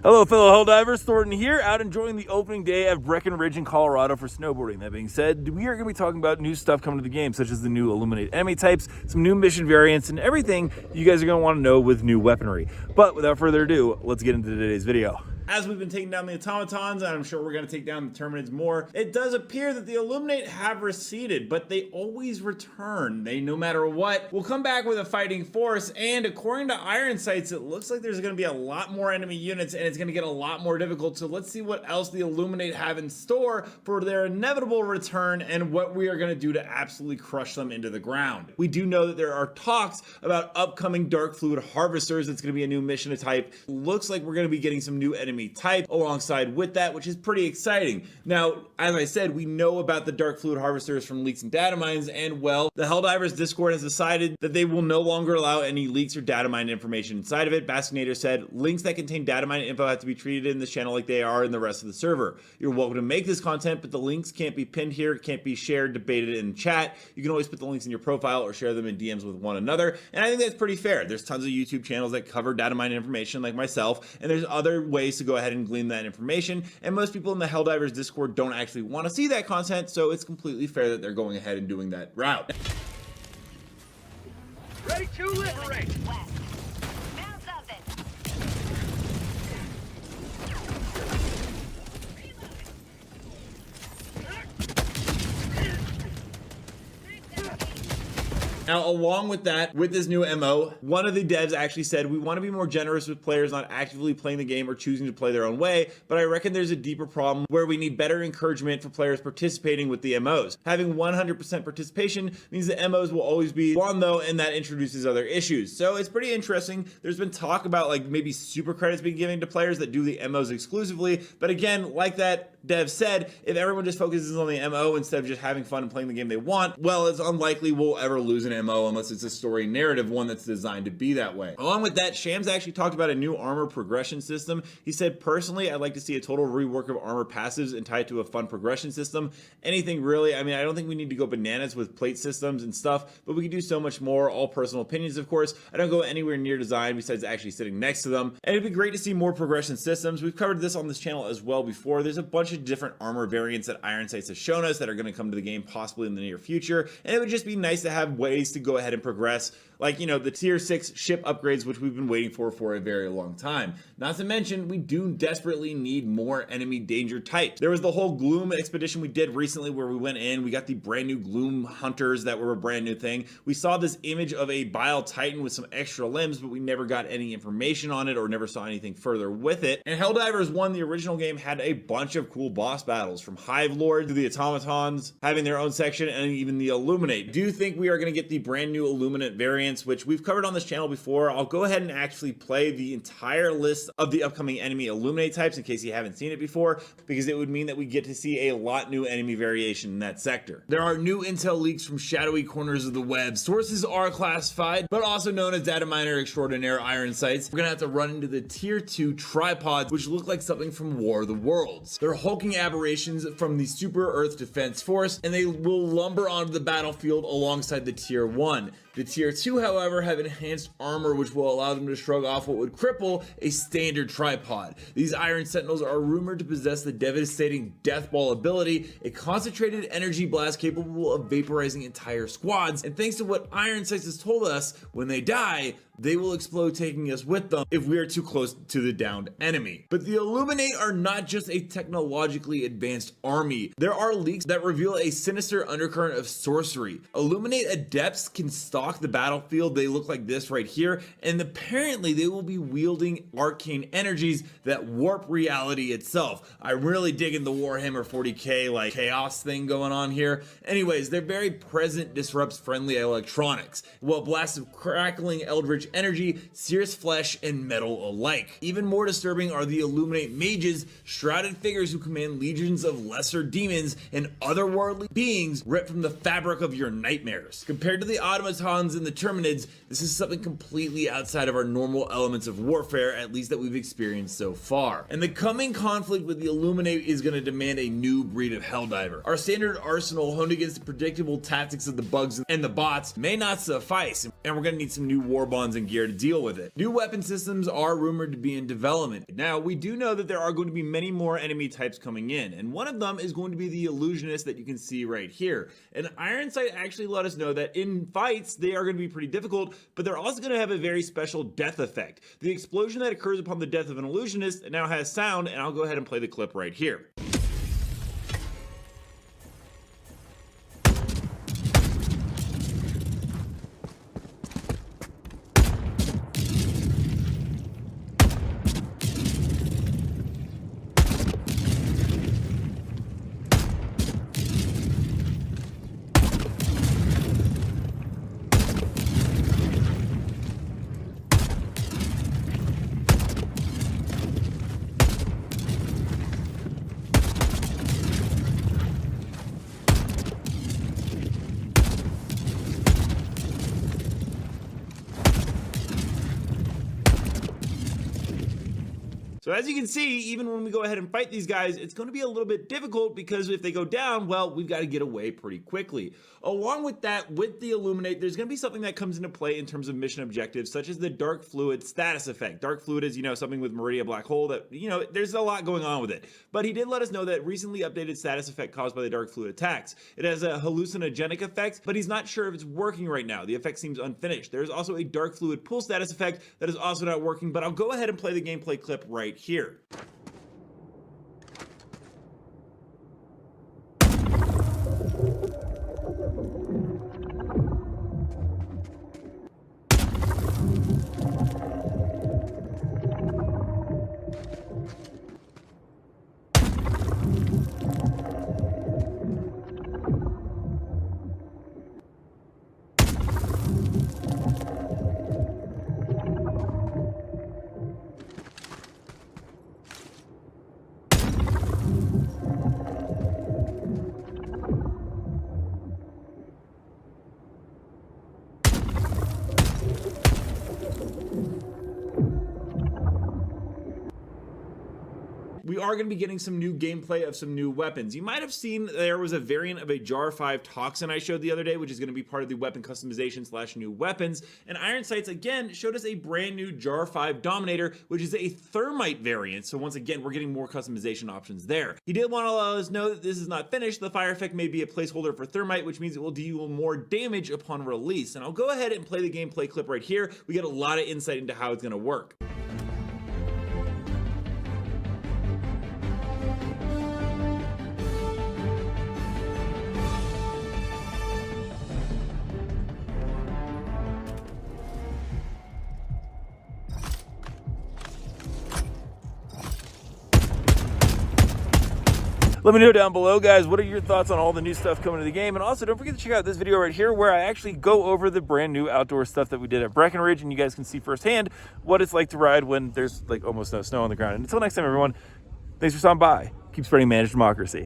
Hello fellow Helldivers, Thornton here, out enjoying the opening day of Breckenridge in Colorado for snowboarding. That being said, we are going to be talking about new stuff coming to the game, such as the new Illuminate enemy types, some new mission variants, and everything you guys are going to want to know with new weaponry. But without further ado, let's get into today's video. As we've been taking down the automatons, and I'm sure we're going to take down the terminids more, it does appear that the Illuminate have receded, but they always return. They, no matter what, will come back with a fighting force, and according to Iron Sights, it looks like there's going to be a lot more enemy units, and it's going to get a lot more difficult, so let's see what else the Illuminate have in store for their inevitable return, and what we are going to do to absolutely crush them into the ground. We do know that there are talks about upcoming Dark Fluid Harvesters. It's going to be a new mission type. Looks like we're going to be getting some new enemy type alongside with that, which is pretty exciting. Now, as I said, we know about the Dark Fluid Harvesters from leaks and data mines, and well, the Helldivers Discord has decided that they will no longer allow any leaks or data mine information inside of it. Baskinator said, links that contain data mine info have to be treated in this channel like they are in the rest of the server. You're welcome to make this content, but the links can't be pinned here, can't be shared, debated in chat. You can always put the links in your profile or share them in DMs with one another, and I think that's pretty fair. There's tons of YouTube channels that cover data mine information like myself, and there's other ways to go ahead and glean that information, and most people in the Helldivers Discord don't actually want to see that content, so it's completely fair that they're going ahead and doing that route. Ready to liberate! Now, along with that, with this new MO, one of the devs actually said, we want to be more generous with players not actively playing the game or choosing to play their own way, but I reckon there's a deeper problem where we need better encouragement for players participating with the MOs. Having 100% participation means the MOs will always be one though, and that introduces other issues. So it's pretty interesting. There's been talk about like maybe super credits being given to players that do the MOs exclusively, but again, like that dev said, if everyone just focuses on the MO instead of just having fun and playing the game they want, well, it's unlikely we'll ever lose an MO unless it's a story narrative one that's designed to be that way. Along with that, Shams actually talked about a new armor progression system. He said, personally, I'd like to see a total rework of armor passives and tie it to a fun progression system. Anything really. I mean, I don't think we need to go bananas with plate systems and stuff, but we can do so much more. All personal opinions, of course. I don't go anywhere near design besides actually sitting next to them, and it'd be great to see more progression systems. We've covered this on this channel as well before. There's a bunch of different armor variants that Iron Sights has shown us that are going to come to the game possibly in the near future, and it would just be nice to have ways to go ahead and progress, like, you know, the tier 6 ship upgrades, which we've been waiting for a very long time. Not to mention, we do desperately need more enemy danger types. There was the whole Gloom expedition we did recently where we went in, we got the brand new Gloom Hunters that were a brand new thing. We saw this image of a Bile Titan with some extra limbs, but we never got any information on it or never saw anything further with it. And Helldivers 1, the original game, had a bunch of cool boss battles, from Hive Lord to the automatons having their own section, and even the Illuminate. Do you think we are going to get the brand new Illuminate variants, which we've covered on this channel before? I'll go ahead and actually play the entire list of the upcoming enemy Illuminate types in case you haven't seen it before, because it would mean that we get to see a lot new enemy variation in that sector. There are new intel leaks from shadowy corners of the web. Sources are classified, but also known as data miner extraordinaire Iron Sights. We're gonna have to run into the tier 2 tripods, which look like something from War of the Worlds. They're hulking aberrations from the Super Earth Defense Force, and they will lumber onto the battlefield alongside the tier 1. The tier 2, however, have enhanced armor which will allow them to shrug off what would cripple a standard tripod. These Iron Sentinels are rumored to possess the devastating Death Ball ability, a concentrated energy blast capable of vaporizing entire squads, and thanks to what Iron Sights has told us, when they die, they will explode, taking us with them if we are too close to the downed enemy. But the Illuminate are not just a technologically advanced army. There are leaks that reveal a sinister undercurrent of sorcery. Illuminate adepts can stalk the battlefield. They look like this right here, and apparently they will be wielding arcane energies that warp reality itself. I'm really digging the Warhammer 40k like chaos thing going on here. Anyways, their very presence disrupts friendly electronics, while blasts of crackling eldritch energy sears flesh and metal alike. Even more disturbing are the Illuminate mages, shrouded figures who command legions of lesser demons and otherworldly beings ripped from the fabric of your nightmares. Compared to the automatons icons and the terminids, this is something completely outside of our normal elements of warfare, at least that we've experienced so far. And the coming conflict with the Illuminate is going to demand a new breed of Helldiver. Our standard arsenal honed against the predictable tactics of the bugs and the bots may not suffice, and we're going to need some new war bonds and gear to deal with it. New weapon systems are rumored to be in development. Now, we do know that there are going to be many more enemy types coming in, and one of them is going to be the illusionist that you can see right here. And Iron Sight actually let us know that in fights, they are going to be pretty difficult, but they're also going to have a very special death effect. The explosion that occurs upon the death of an illusionist now has sound, and I'll go ahead and play the clip right here. So as you can see, even when we go ahead and fight these guys, it's going to be a little bit difficult because if they go down, well, we've got to get away pretty quickly. Along with that, with the Illuminate, there's going to be something that comes into play in terms of mission objectives, such as the Dark Fluid status effect. Dark Fluid is, something with Meridia Black Hole that, there's a lot going on with it. But he did let us know that recently updated status effect caused by the Dark Fluid attacks. It has a hallucinogenic effect, but he's not sure if it's working right now. The effect seems unfinished. There's also a Dark Fluid pool status effect that is also not working, but I'll go ahead and play the gameplay clip right here. We are going to be getting some new gameplay of some new weapons. You might have seen there was a variant of a Jar 5 Toxin I showed the other day, which is going to be part of the weapon customization / new weapons. And Iron Sights again showed us a brand new Jar 5 Dominator, which is a thermite variant. So once again, we're getting more customization options there. He did want to let us know that this is not finished. The fire effect may be a placeholder for thermite, which means it will deal more damage upon release. And I'll go ahead and play the gameplay clip right here. We get a lot of insight into how it's going to work. Let me know down below, guys, what are your thoughts on all the new stuff coming to the game? And also, don't forget to check out this video right here where I actually go over the brand new outdoor stuff that we did at Breckenridge, and you guys can see firsthand what it's like to ride when there's like almost no snow on the ground. And until next time, everyone, thanks for stopping by. Keep spreading managed democracy.